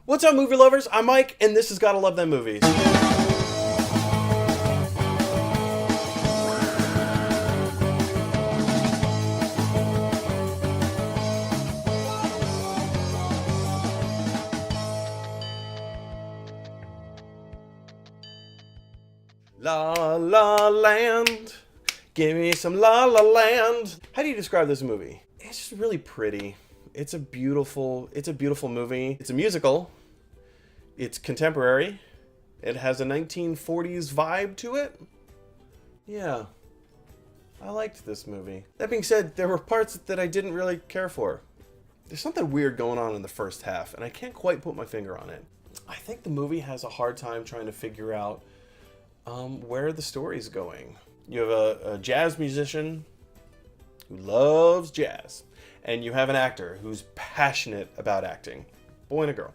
What's up, movie lovers? I'm Mike, and this is Gotta Love Them Movies. La La Land. Give me some La La Land. How do you describe this movie? It's just really pretty. It's a beautiful movie. It's a musical. It's contemporary. It has a 1940s vibe to it. Yeah. I liked this movie. That being said, there were parts that I didn't really care for. There's something weird going on in the first half, and I can't quite put my finger on it. I think the movie has a hard time trying to figure out where the story's going. You have a jazz musician who loves jazz, and you have an actor who's passionate about acting. Boy and a girl.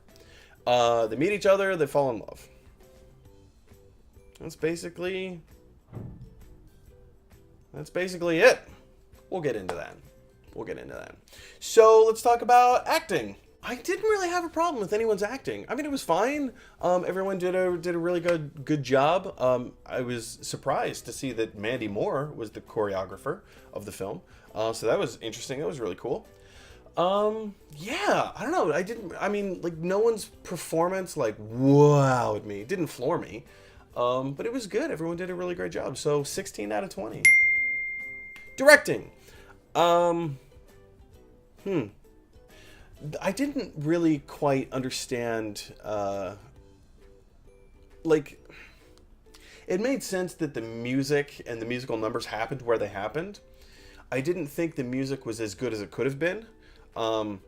They meet each other, they fall in love. That's basically it. We'll get into that. So let's talk about acting. I didn't really have a problem with anyone's acting. I mean, it was fine. Everyone did a really good job. I was surprised to see that Mandy Moore was the choreographer of the film. So that was interesting. That was really cool. Yeah, I don't know. No one's performance wowed me. It didn't floor me. But it was good. Everyone did a really great job. So 16 out of 20. Directing. I didn't really quite understand, it made sense that the music and the musical numbers happened where they happened. I didn't think the music was as good as it could have been. I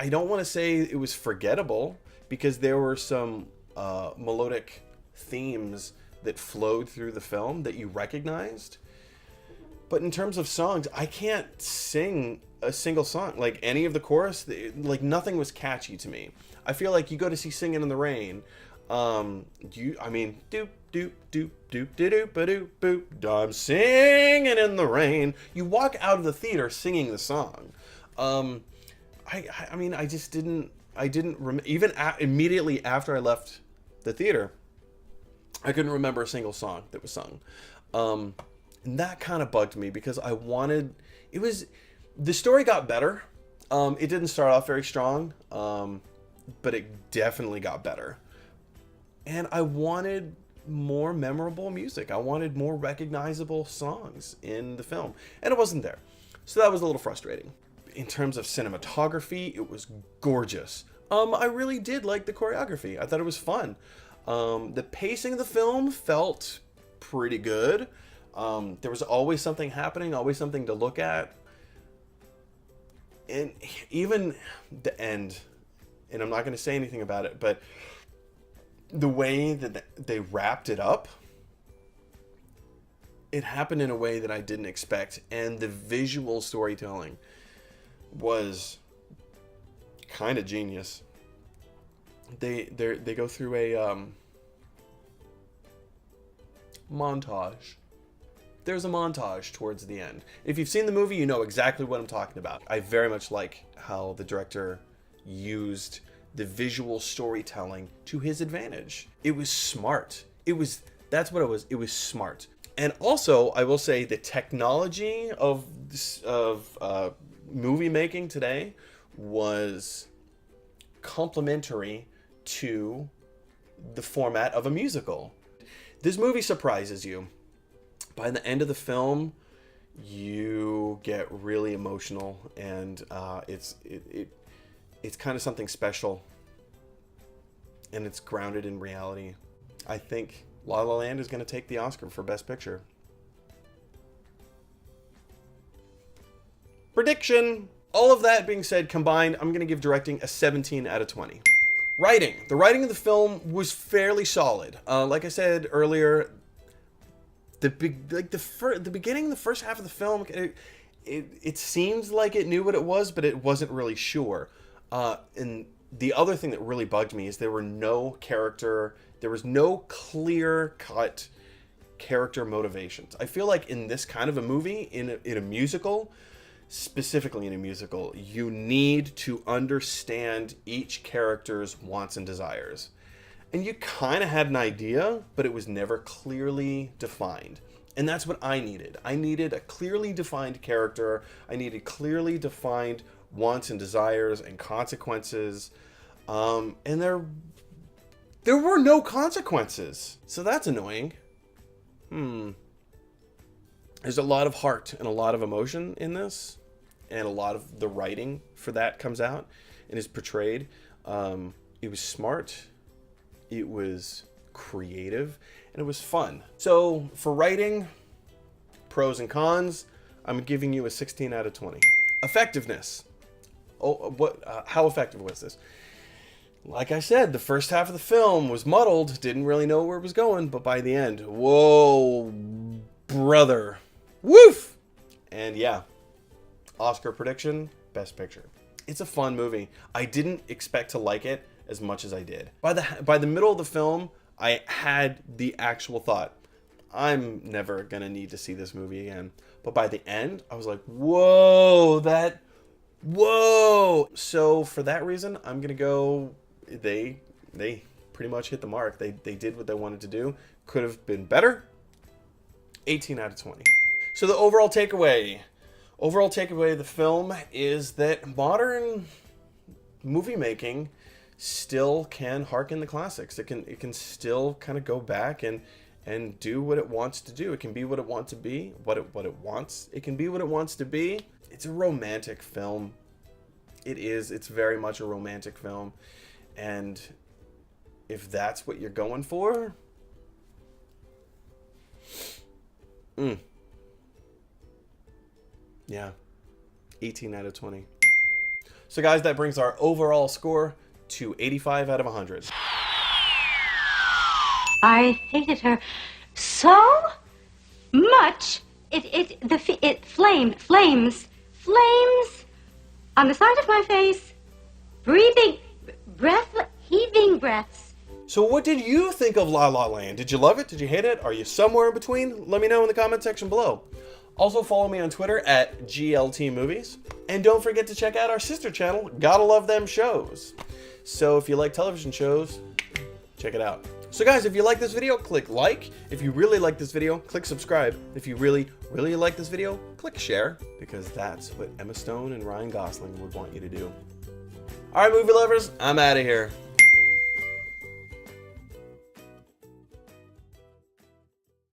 don't want to say it was forgettable, because there were some melodic themes that flowed through the film that you recognized. But in terms of songs, I can't sing a single song. Like, any of the chorus, nothing was catchy to me. I feel like you go to see Singing in the Rain, doop doop doop doop doop doop doop boop, I'm singing in the rain. You walk out of the theater singing the song. I just didn't even immediately after I left the theater, I couldn't remember a single song that was sung. And that kind of bugged me, because the story got better. It didn't start off very strong, but it definitely got better. And I wanted more memorable music. I wanted more recognizable songs in the film, and it wasn't there. So that was a little frustrating. In terms of cinematography, it was gorgeous. I really did like the choreography. I thought it was fun. The pacing of the film felt pretty good. There was always something happening, always something to look at. And even the end, and I'm not going to say anything about it, but the way that they wrapped it up, it happened in a way that I didn't expect. And the visual storytelling was kind of genius. They go through a montage. There's a montage towards the end. If you've seen the movie, you know exactly what I'm talking about. I very much like how the director used the visual storytelling to his advantage. It was smart. That's what it was. It was smart. And also, I will say, the technology of movie making today was complementary to the format of a musical. This movie surprises you. By the end of the film, you get really emotional, and it's kind of something special, and it's grounded in reality. I think La La Land is going to take the Oscar for Best Picture. Prediction! All of that being said, combined, I'm going to give directing a 17 out of 20. Writing. The writing of the film was fairly solid. Like I said earlier, the beginning, the first half of the film, it seems like it knew what it was, but it wasn't really sure. And the other thing that really bugged me is there was no clear-cut character motivations. I feel like in this kind of a movie, in a musical, specifically in a musical, you need to understand each character's wants and desires. And you kind of had an idea, but it was never clearly defined. And that's what I needed. I needed a clearly defined character. I needed clearly defined wants and desires and consequences. And there were no consequences. So that's annoying. There's a lot of heart and a lot of emotion in this. And a lot of the writing for that comes out and is portrayed. It was smart. It was creative. And it was fun. So for writing, pros and cons, I'm giving you a 16 out of 20. Effectiveness. How effective was this? Like I said, the first half of the film was muddled, didn't really know where it was going, but by the end, whoa, brother, woof! And yeah, Oscar prediction, Best Picture. It's a fun movie. I didn't expect to like it as much as I did. By the middle of the film, I had the actual thought, I'm never gonna need to see this movie again. But by the end, I was like, whoa, whoa. So for that reason, I'm gonna go, they pretty much hit the mark. They did what they wanted to do. Could have been better. 18 out of 20. So the overall takeaway of the film is that modern movie making still can harken the classics. It can still kind of go back and do what it wants to do. It can be what it wants to be, what it wants. It can be what it wants to be. It's a romantic film. It is. It's very much a romantic film. And if that's what you're going for, yeah, 18 out of 20. So guys, that brings our overall score to 85 out of 100. I hated her so much. It flames on the side of my face, heaving breaths. So what did you think of La La Land? Did you love it? Did you hate it? Are you somewhere in between? Let me know in the comment section below. Also follow me on Twitter at GLT Movies. And don't forget to check out our sister channel, Gotta Love Them Shows. So if you like television shows, check it out. So guys, if you like this video, click like. If you really like this video, click subscribe. If you really, really like this video, click share, because that's what Emma Stone and Ryan Gosling would want you to do. All right, movie lovers, I'm out of here.